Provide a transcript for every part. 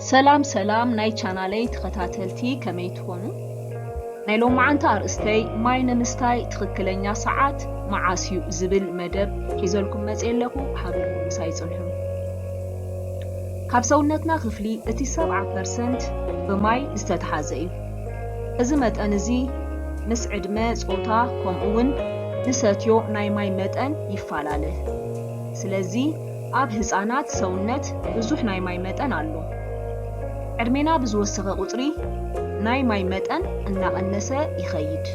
ሰላም ናይ ቻናለይ ተኸታተልቲ ከመይ ትኾኑ? ናይ ሎማዓንታ አርእስተይ ማይ ንምስታይ ትክክለኛ ሰዓት መዓስዩ ዝብል መደብ ሒዘልኩም መፅየለኹ ሓቢርኩም ምሳይ ጽንሑ። ካብ ሰውነትና ክፍሊ እቲ 70% ብማይ ዝተተሓዘ እዩ። እዚ መጠን እዚ ምስ ዕድመ ጾታ ከምኡውን ንሰትዮ ናይ ማይ መጠን ይፈላለ። ስለዚ ኣብ ህፃናት ሰውነት ብዙሕ ናይ ማይ መጠን ኣሎ። ዕድሜና ብዝወሰኸ ቁፅሪ ናይ ማይ መጠን እናቐነሰ ይኸይድ።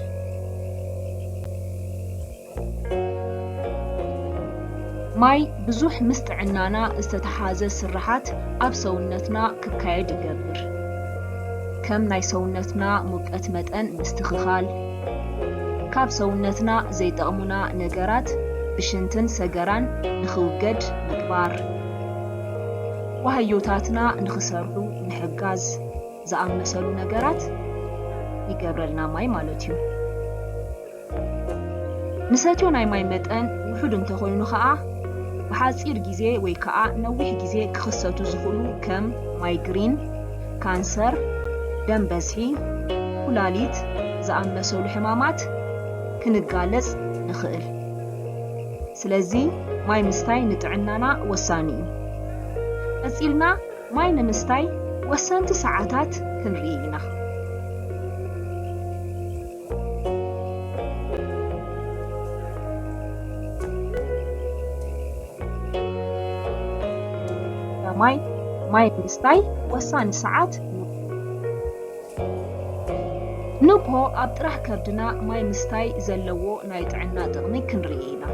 ማይ ብዙሕ ምስ ጥዕናና ዝተተሓዘ ስራሓት ኣብ ሰውነትና ክካየድ ይገብር። ከም ናይ ሰውነትና ሙቀት መጠን ምስትኽኻል፣ ካብ ሰውነትና ዘይጠቕሙና ነገራት ብሽንትን ሰገራን ንኽውገድ ምግባር፣ ወሃዮታትና ንኽሰርሑ ንሕጋዝ ዝኣመሰሉ ነገራት ይገብረልና ማይ ማለት እዩ። ንሰትዮ ናይ ማይ መጠን ውሑድ እንተኾይኑ ከዓ ብሓፂር ግዜ ወይ ከዓ ነዊሕ ግዜ ክኽሰቱ ዝኽእሉ ከም ማይግሪን፣ ካንሰር፣ ደም በዝሒ፣ ኩላሊት ዝኣመሰሉ ሕማማት ክንጋለጽ ንኽእል። ስለዚ ማይ ምስታይ ንጥዕናና ወሳኒ እዩ። ቀፂልና ማይ ንምስታይ ወሰንቲ ሰዓታት ክንርኢ ኢና። ማይ ንምስታይ ወሳኒ ሰዓት ንግሆ ኣብ ጥራሕ ከብድና ማይ ምስታይ ዘለዎ ናይ ጥዕና ጥቕሚ ክንርኢ ኢና።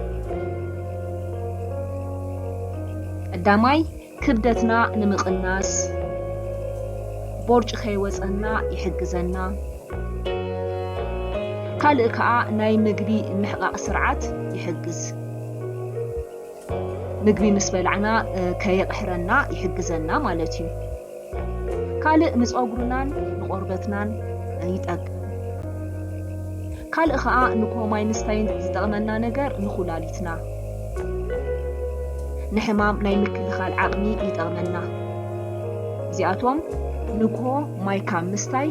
ቀዳማይ ክብደትና ንምቕናስ፣ ቦርጭ ከይወፀና ይሕግዘና። ካልእ ከዓ ናይ ምግቢ ምሕቃቕ ስርዓት ይሕግዝ። ምግቢ ምስ በልዕና ከየቕሕረና ይሕግዘና ማለት እዩ። ካልእ ንፀጉርናን ንቆርበትናን ይጠቅም። ካልእ ከዓ ንግሆ ማይ ምስታይ ዝጠቕመና ነገር ንኩላሊትና ንሕማም ናይ ምክልኻል ዓቕሚ ይጠቕመና። እዚኣቶም ንግሆ ማይ ካብ ምስታይ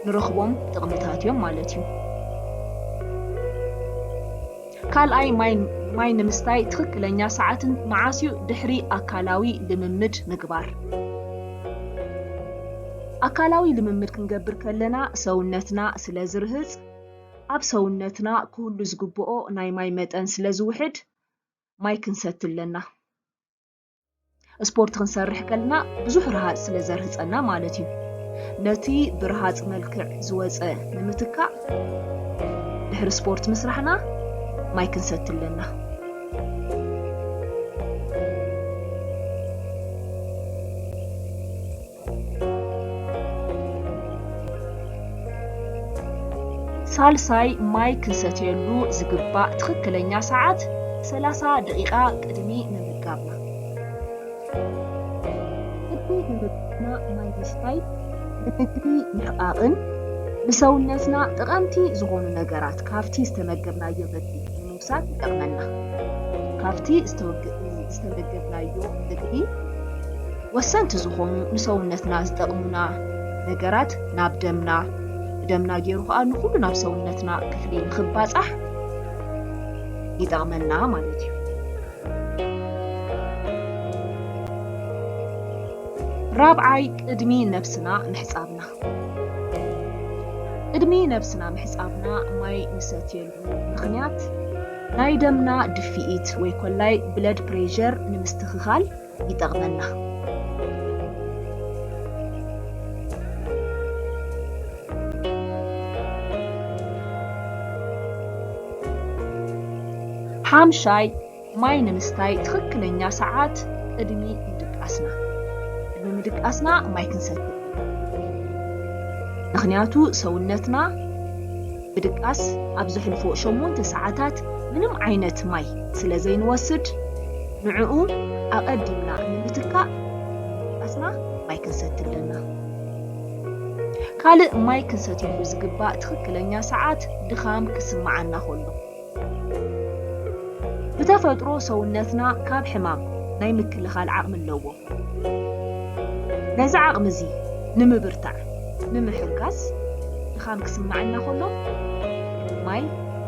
ንረኽቦም ጥቕምታት እዮም ማለት እዩ። ካልኣይ ማይ ንምስታይ ትክክለኛ ሰዓትን መዓስዩ ድሕሪ ኣካላዊ ልምምድ ምግባር። ኣካላዊ ልምምድ ክንገብር ከለና ሰውነትና ስለ ዝርህፅ ኣብ ሰውነትና ኩሉ ዝግብኦ ናይ ማይ መጠን ስለ ዝውሕድ ማይ ክንሰቲ ኣለና። ስፖርት ክንሰርሕ ከለና ብዙሕ ረሃፅ ስለ ዘርህፀና ማለት እዩ። ነቲ ብረሃፅ መልክዕ ዝወፀ ንምትካእ ድሕሪ ስፖርት ምስራሕና ማይ ክንሰቲ ኣለና። ሳልሳይ ማይ ክንሰትየሉ ዝግባእ ትክክለኛ ሰዓት 30 ደቂቃ ቅድሚ ምምጋብና። ማይ ምስታይ ንምግቢ ምሕቃቕን ንሰውነትና ጠቐምቲ ዝኾኑ ነገራት ካብቲ ዝተመገብናዮ ምግቢ ንምውሳድ ይጠቕመና። ካብቲ ዝተመገብናዮ ምግቢ ወሰንቲ ዝኾኑ ንሰውነትና ዝጠቕሙና ነገራት ናብ ደምና ገይሩ ከዓ ንኩሉ ናብ ሰውነትና ክፍሊ ንኽባፃሕ ይጠቕመና ማለት እዩ። ራብዓይ ቅድሚ ነብስና ምሕፃብና። ቅድሚ ነብስና ምሕፃብና ማይ ንሰትየሉ ምኽንያት ናይ ደምና ድፊኢት ወይ ኮላይ ብለድ ፕሬሸር ንምስትኽኻል ይጠቕመና። ሓምሻይ ማይ ንምስታይ ትክክለኛ ሰዓት ቅድሚ ምድቃስና ማይ ክንሰቲ። ምክንያቱ ሰውነትና ብድቃስ ኣብ ዘሕልፎ 8 ሰዓታት ምንም ዓይነት ማይ ስለ ዘይንወስድ ንዕኡ ኣቐዲምና ንምትካእ ምድቃስና ማይ ክንሰቲ ኣለና። ካልእ ማይ ክንሰትየሉ ዝግባእ ትክክለኛ ሰዓት ድኻም ክስማዓና ከሎ። ብተፈጥሮ ሰውነትና ካብ ሕማም ናይ ምክልኻል ዓቕሚ ኣለዎ። نزع عقمزي نمبرتع نمحرقاس نخام كسمعنا خلو ماي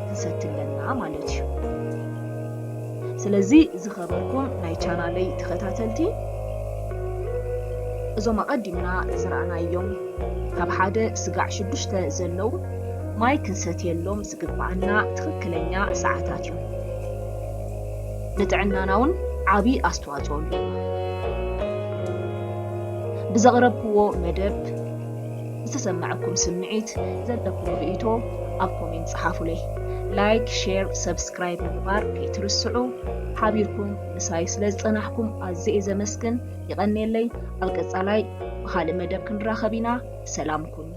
كنستلنا مالتيو سلازي زخبركم ناي چانالي تخاتاتلتي إذا ما قدمنا زرعنا يوم كاب حدا سقع شبشته زلو ماي كنستي اللوم زقبعنا تخكلنيا ساعتات يوم نتعنا ناون عابي أستواتون بزغربكو مدب استسمعكم سمعيت زلكم رئيتو أبكم صحافو لي لايك شير سبسكرايب مبار كي ترسعو حابيركم نسايس لزقناحكم أزئي زمسكن يغني لي القصة لاي وخالي مدب كنراخبينا سلامكم